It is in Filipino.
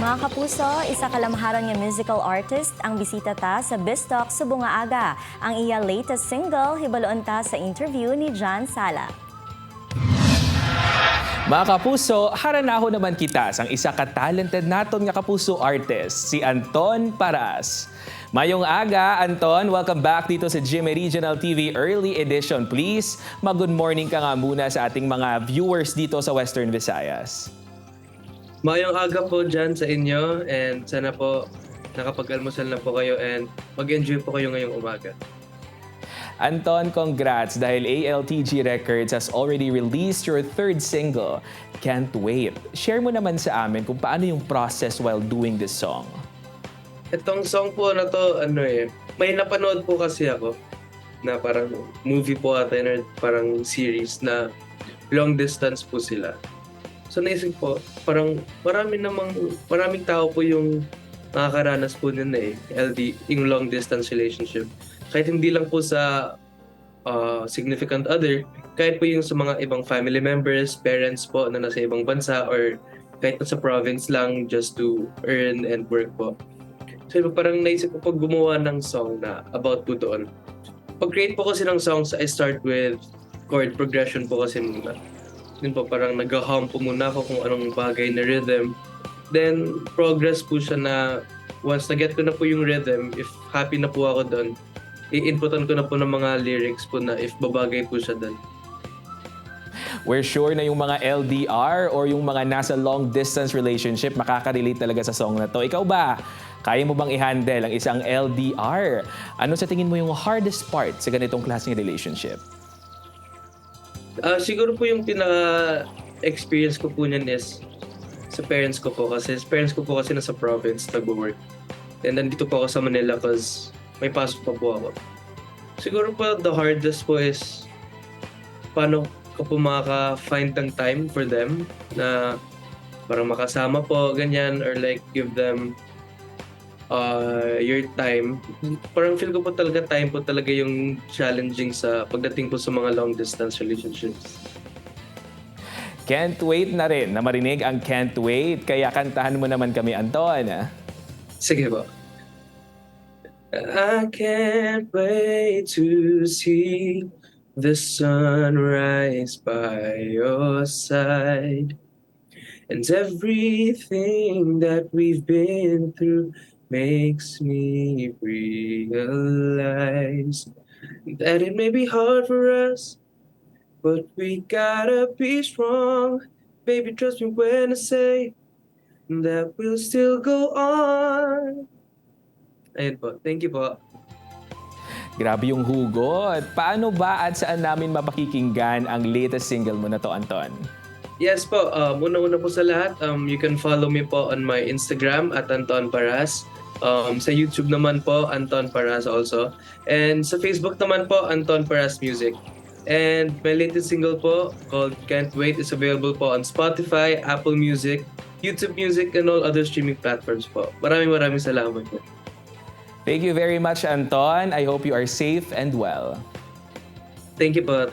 Mga kapuso, isa kalamaharon nga musical artist ang bisita ta sa Bistok sa Bungaaga. Ang iya latest single, hibaloon ta sa interview ni John Sala. Mga kapuso, haranaho naman kita sang isa ka-talented naton nga kapuso artist, si Anton Paras. Mayong aga, Anton, welcome back dito sa GMA Regional TV Early Edition. Please, mag-good morning ka nga muna sa ating mga viewers dito sa Western Visayas. Mayong aga po dyan sa inyo and sana po nakapag-almusal na po kayo and mag-enjoy po kayo ngayong umaga. Anton, congrats dahil ALTG Records has already released your third single, Can't Wait. Share mo naman sa amin kung paano yung process while doing this song. Itong song po na to, may napanood po kasi ako na parang movie po ata or parang series na long distance po sila. So naisip po, parang maraming tao po yung nakakaranas po nun yung long distance relationship. Kahit hindi lang po sa significant other, kahit po yung sa mga ibang family members, parents po na nasa ibang bansa or kahit sa province lang just to earn and work po. So parang naisip ko pag gumawa ng song na about po doon. Pag-create po kasi ng songs, I start with chord progression po kasi muna. Yun po, parang nag-hum po muna ako kung anong bagay na rhythm. Then, progress po siya na once na-get ko na po yung rhythm, if happy na po ako doon, i-inputan ko na po ng mga lyrics po na if babagay po siya doon. We're sure na yung mga LDR or yung mga nasa long distance relationship makaka-relate talaga sa song na to. Ikaw ba? Kaya mo bang i-handle ang isang LDR? Ano sa tingin mo yung hardest part sa ganitong klaseng relationship? Siguro po yung pinaka-experience ko po niyan is sa parents ko po kasi. Sa parents ko po kasi nasa province, nag-work. And nandito po ako sa Manila kasi may pasok pa po ako. Siguro po the hardest po is paano ko po makaka-find ng time for them na parang makasama po, ganyan, or like give them your time. Parang feel ko po talaga time po talaga yung challenging sa pagdating po sa mga long distance relationships. Can't wait na rin na marinig ang Can't Wait. Kaya kantahan mo naman kami, Anton. Sige po. I can't wait to see the sunrise by your side. And everything that we've been through makes me realize that it may be hard for us, but we gotta be strong. Baby, trust me when I say that we'll still go on. Ayun po. Thank you po. Grabe yung hugot. Paano ba at saan namin mapakikinggan ang latest single mo na to, Anton? Yes po, una-una po sa lahat, you can follow me po on my Instagram at Anton Paras. Sa YouTube naman po, Anton Paras also. And sa Facebook naman po, Anton Paras Music. And my latest single po, called Can't Wait, is available po on Spotify, Apple Music, YouTube Music, and all other streaming platforms po. Maraming salamat po. Thank you very much, Anton. I hope you are safe and well. Thank you po.